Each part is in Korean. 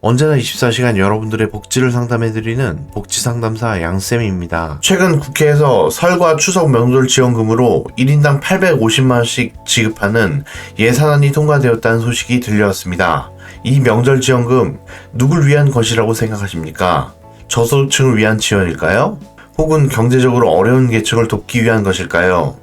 언제나 24시간 여러분들의 복지를 상담해드리는 복지상담사 양쌤입니다. 최근 국회에서 설과 추석 명절 지원금으로 1인당 850만원씩 지급하는 예산안이 통과되었다는 소식이 들려왔습니다. 이 명절 지원금 누굴 위한 것이라고 생각하십니까? 저소득층을 위한 지원일까요? 혹은 경제적으로 어려운 계층을 돕기 위한 것일까요?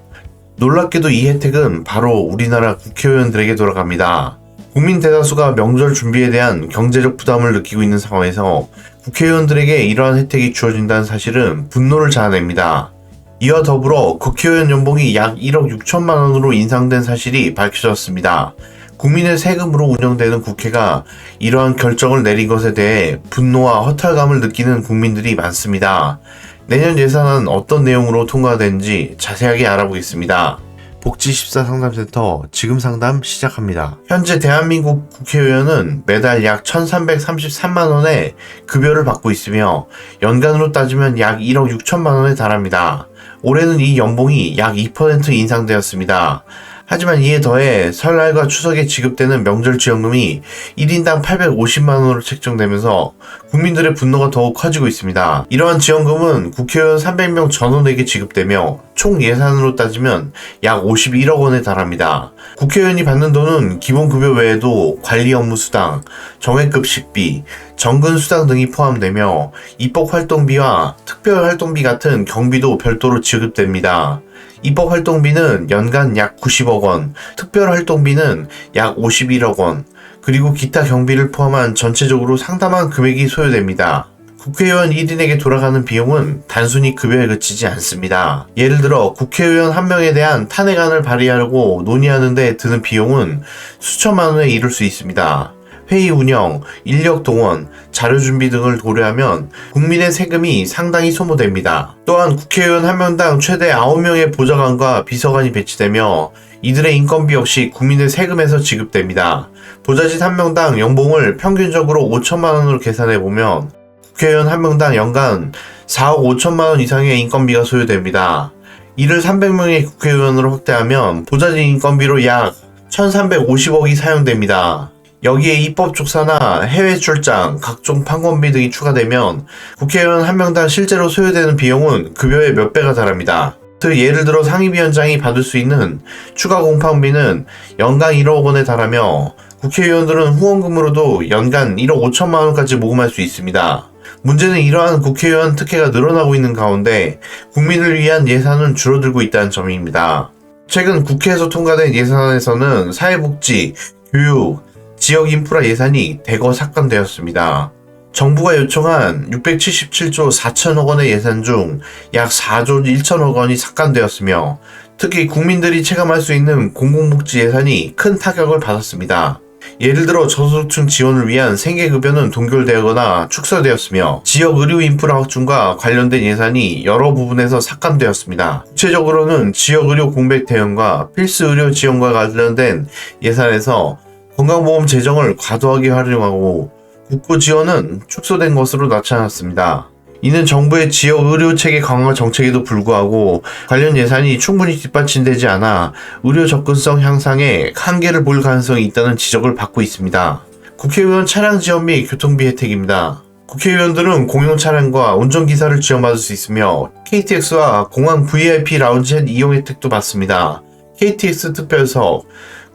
놀랍게도 이 혜택은 바로 우리나라 국회의원들에게 돌아갑니다. 국민 대다수가 명절 준비에 대한 경제적 부담을 느끼고 있는 상황에서 국회의원들에게 이러한 혜택이 주어진다는 사실은 분노를 자아냅니다. 이와 더불어 국회의원 연봉이 약 1억 6천만 원으로 인상된 사실이 밝혀졌습니다. 국민의 세금으로 운영되는 국회가 이러한 결정을 내린 것에 대해 분노와 허탈감을 느끼는 국민들이 많습니다. 내년 예산은 어떤 내용으로 통과되는지 자세하게 알아보겠습니다. 복지14 상담센터 지금 상담 시작합니다. 현재 대한민국 국회의원은 매달 약 1,333만원의 급여를 받고 있으며 연간으로 따지면 약 1억 6천만 원에 달합니다. 올해는 이 연봉이 약 2% 인상되었습니다. 하지만 이에 더해 설날과 추석에 지급되는 명절 지원금이 1인당 850만원으로 책정되면서 국민들의 분노가 더욱 커지고 있습니다. 이러한 지원금은 국회의원 300명 전원에게 지급되며 총 예산으로 따지면 약 51억 원에 달합니다. 국회의원이 받는 돈은 기본급여 외에도 관리 업무 수당, 정액급 식비, 정근 수당 등이 포함되며 입법활동비와 특별활동비 같은 경비도 별도로 지급됩니다. 입법활동비는 연간 약 90억 원, 특별활동비는 약 51억 원, 그리고 기타 경비를 포함한 전체적으로 상당한 금액이 소요됩니다. 국회의원 1인에게 돌아가는 비용은 단순히 급여에 그치지 않습니다. 예를 들어 국회의원 한 명에 대한 탄핵안을 발의하려고 논의하는 데 드는 비용은 수천만 원에 이를 수 있습니다. 회의 운영, 인력 동원, 자료 준비 등을 고려하면 국민의 세금이 상당히 소모됩니다. 또한 국회의원 한 명당 최대 9명의 보좌관과 비서관이 배치되며 이들의 인건비 역시 국민의 세금에서 지급됩니다. 보좌진 한 명당 연봉을 평균적으로 5천만 원으로 계산해보면 국회의원 한 명당 연간 4억 5천만 원 이상의 인건비가 소요됩니다. 이를 300명의 국회의원으로 확대하면 보좌진 인건비로 약 1,350억이 사용됩니다. 여기에 입법 축사나 해외 출장, 각종 판권비 등이 추가되면 국회의원 한 명당 실제로 소요되는 비용은 급여의 몇 배가 달합니다. 예를 들어 상임위원장이 받을 수 있는 추가 공판비는 연간 1억 원에 달하며 국회의원들은 후원금으로도 연간 1억 5천만 원까지 모금할 수 있습니다. 문제는 이러한 국회의원 특혜가 늘어나고 있는 가운데 국민을 위한 예산은 줄어들고 있다는 점입니다. 최근 국회에서 통과된 예산안에서는 사회복지, 교육, 지역 인프라 예산이 대거 삭감되었습니다. 정부가 요청한 677조 4천억 원의 예산 중 약 4조 1천억 원이 삭감되었으며 특히 국민들이 체감할 수 있는 공공복지 예산이 큰 타격을 받았습니다. 예를 들어 저소득층 지원을 위한 생계급여는 동결되거나 축소되었으며 지역 의료 인프라 확충과 관련된 예산이 여러 부분에서 삭감되었습니다. 구체적으로는 지역 의료 공백 대응과 필수 의료 지원과 관련된 예산에서 건강보험 재정을 과도하게 활용하고 국고 지원은 축소된 것으로 나타났습니다. 이는 정부의 지역 의료체계 강화 정책에도 불구하고 관련 예산이 충분히 뒷받침되지 않아 의료 접근성 향상에 한계를 볼 가능성이 있다는 지적을 받고 있습니다. 국회의원 차량 지원 및 교통비 혜택입니다. 국회의원들은 공용 차량과 운전기사를 지원받을 수 있으며 KTX와 공항 VIP 라운지 이용 혜택도 받습니다. KTX 특별석,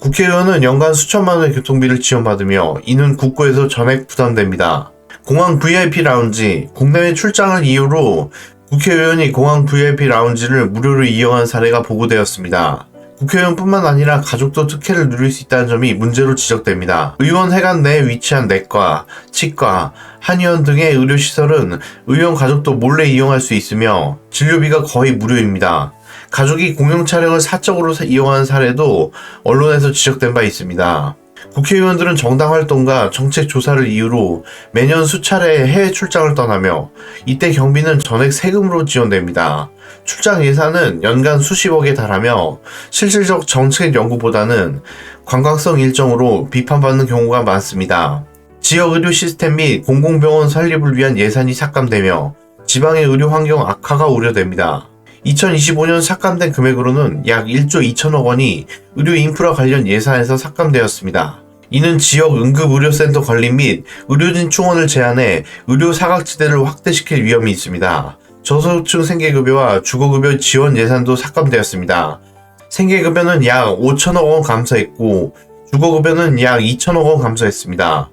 국회의원은 연간 수천만 원의 교통비를 지원받으며 이는 국고에서 전액 부담됩니다. 공항 VIP 라운지, 국내외 출장을 이유로 국회의원이 공항 VIP 라운지를 무료로 이용한 사례가 보고되었습니다. 국회의원뿐만 아니라 가족도 특혜를 누릴 수 있다는 점이 문제로 지적됩니다. 의원회관 내에 위치한 내과, 치과, 한의원 등의 의료시설은 의원 가족도 몰래 이용할 수 있으며 진료비가 거의 무료입니다. 가족이 공용 차량을 사적으로 이용하는 사례도 언론에서 지적된 바 있습니다. 국회의원들은 정당 활동과 정책 조사를 이유로 매년 수차례 해외 출장을 떠나며 이때 경비는 전액 세금으로 지원됩니다. 출장 예산은 연간 수십억에 달하며 실질적 정책 연구보다는 관광성 일정으로 비판받는 경우가 많습니다. 지역 의료 시스템 및 공공병원 설립을 위한 예산이 삭감되며 지방의 의료 환경 악화가 우려됩니다. 2025년 삭감된 금액으로는 약 1조 2천억 원이 의료 인프라 관련 예산에서 삭감되었습니다. 이는 지역 응급의료센터 건립 및 의료진 충원을 제한해 의료 사각지대를 확대시킬 위험이 있습니다. 저소득층 생계급여와 주거급여 지원 예산도 삭감되었습니다. 생계급여는 약 5천억 원 감소했고 주거급여는 약 2천억 원 감소했습니다.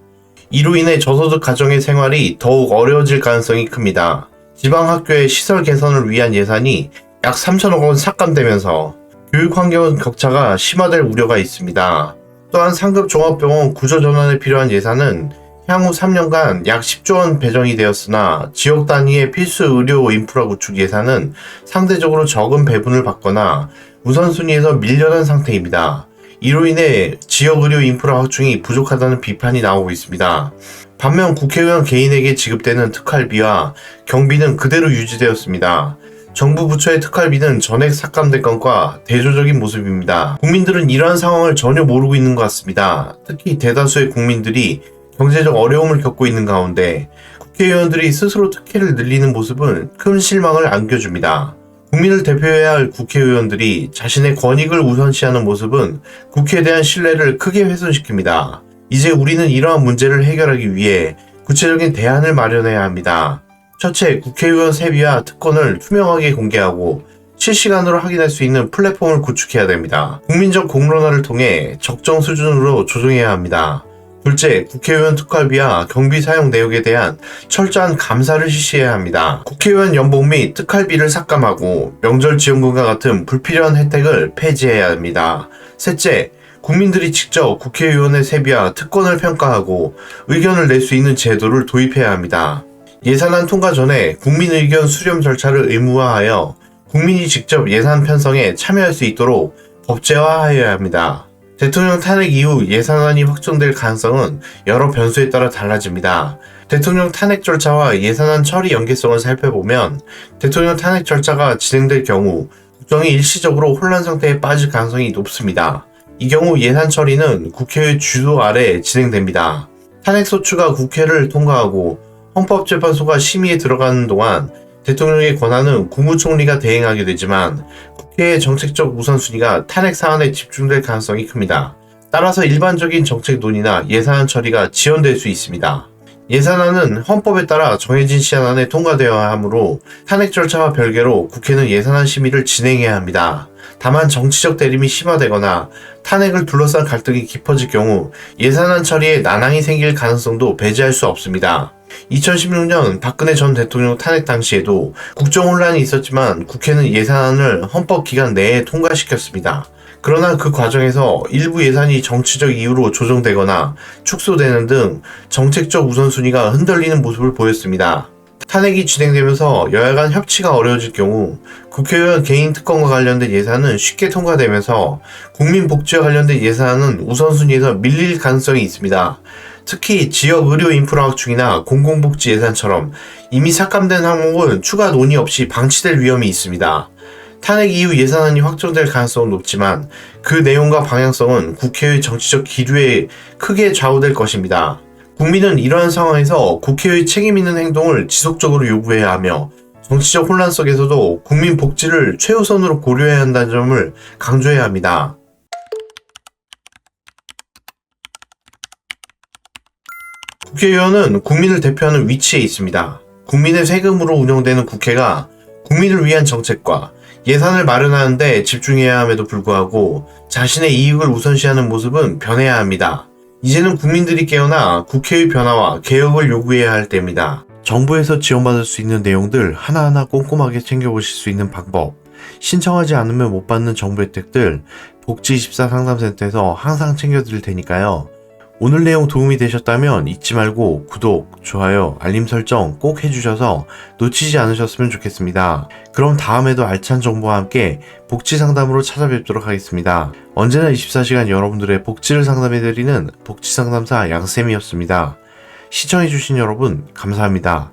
이로 인해 저소득 가정의 생활이 더욱 어려워질 가능성이 큽니다. 지방학교의 시설 개선을 위한 예산이 약 3천억 원 삭감되면서 교육환경 격차가 심화될 우려가 있습니다. 또한 상급 종합병원 구조 전환에 필요한 예산은 향후 3년간 약 10조 원 배정이 되었으나 지역 단위의 필수 의료 인프라 구축 예산은 상대적으로 적은 배분을 받거나 우선순위에서 밀려난 상태입니다. 이로 인해 지역 의료 인프라 확충이 부족하다는 비판이 나오고 있습니다. 반면 국회의원 개인에게 지급되는 특활비와 경비는 그대로 유지되었습니다. 정부 부처의 특활비는 전액 삭감된 것과 대조적인 모습입니다. 국민들은 이러한 상황을 전혀 모르고 있는 것 같습니다. 특히 대다수의 국민들이 경제적 어려움을 겪고 있는 가운데 국회의원들이 스스로 특혜를 늘리는 모습은 큰 실망을 안겨줍니다. 국민을 대표해야 할 국회의원들이 자신의 권익을 우선시하는 모습은 국회에 대한 신뢰를 크게 훼손시킵니다. 이제 우리는 이러한 문제를 해결하기 위해 구체적인 대안을 마련해야 합니다. 첫째, 국회의원 세비와 특권을 투명하게 공개하고 실시간으로 확인할 수 있는 플랫폼을 구축해야 됩니다. 국민적 공론화를 통해 적정 수준으로 조정해야 합니다. 둘째, 국회의원 특활비와 경비 사용 내역에 대한 철저한 감사를 실시해야 합니다. 국회의원 연봉 및 특활비를 삭감하고 명절 지원금과 같은 불필요한 혜택을 폐지해야 합니다. 셋째, 국민들이 직접 국회의원의 세비와 특권을 평가하고 의견을 낼 수 있는 제도를 도입해야 합니다. 예산안 통과 전에 국민 의견 수렴 절차를 의무화하여 국민이 직접 예산 편성에 참여할 수 있도록 법제화하여야 합니다. 대통령 탄핵 이후 예산안이 확정될 가능성은 여러 변수에 따라 달라집니다. 대통령 탄핵 절차와 예산안 처리 연계성을 살펴보면 대통령 탄핵 절차가 진행될 경우 국정이 일시적으로 혼란 상태에 빠질 가능성이 높습니다. 이 경우 예산 처리는 국회의 주도 아래 진행됩니다. 탄핵소추가 국회를 통과하고 헌법재판소가 심의에 들어가는 동안 대통령의 권한은 국무총리가 대행하게 되지만 국회의 정책적 우선순위가 탄핵 사안에 집중될 가능성이 큽니다. 따라서 일반적인 정책 논의나 예산안 처리가 지연될 수 있습니다. 예산안은 헌법에 따라 정해진 시한 안에 통과되어야 하므로 탄핵 절차와 별개로 국회는 예산안 심의를 진행해야 합니다. 다만 정치적 대립이 심화되거나 탄핵을 둘러싼 갈등이 깊어질 경우 예산안 처리에 난항이 생길 가능성도 배제할 수 없습니다. 2016년 박근혜 전 대통령 탄핵 당시에도 국정 혼란이 있었지만 국회는 예산안을 헌법 기간 내에 통과시켰습니다. 그러나 그 과정에서 일부 예산이 정치적 이유로 조정되거나 축소되는 등 정책적 우선순위가 흔들리는 모습을 보였습니다. 탄핵이 진행되면서 여야 간 협치가 어려워질 경우 국회의원 개인 특권과 관련된 예산은 쉽게 통과되면서 국민 복지와 관련된 예산은 우선순위에서 밀릴 가능성이 있습니다. 특히 지역 의료 인프라 확충이나 공공복지 예산처럼 이미 삭감된 항목은 추가 논의 없이 방치될 위험이 있습니다. 탄핵 이후 예산안이 확정될 가능성은 높지만 그 내용과 방향성은 국회의 정치적 기류에 크게 좌우될 것입니다. 국민은 이러한 상황에서 국회의 책임 있는 행동을 지속적으로 요구해야 하며 정치적 혼란 속에서도 국민 복지를 최우선으로 고려해야 한다는 점을 강조해야 합니다. 국회의원은 국민을 대표하는 위치에 있습니다. 국민의 세금으로 운영되는 국회가 국민을 위한 정책과 예산을 마련하는 데 집중해야 함에도 불구하고 자신의 이익을 우선시하는 모습은 변해야 합니다. 이제는 국민들이 깨어나 국회의 변화와 개혁을 요구해야 할 때입니다. 정부에서 지원받을 수 있는 내용들 하나하나 꼼꼼하게 챙겨보실 수 있는 방법, 신청하지 않으면 못 받는 정부 혜택들 복지24 상담센터에서 항상 챙겨드릴 테니까요. 오늘 내용 도움이 되셨다면 잊지 말고 구독, 좋아요, 알림 설정 꼭 해주셔서 놓치지 않으셨으면 좋겠습니다. 그럼 다음에도 알찬 정보와 함께 복지 상담으로 찾아뵙도록 하겠습니다. 언제나 24시간 여러분들의 복지를 상담해드리는 복지상담사 양쌤이었습니다. 시청해주신 여러분 감사합니다.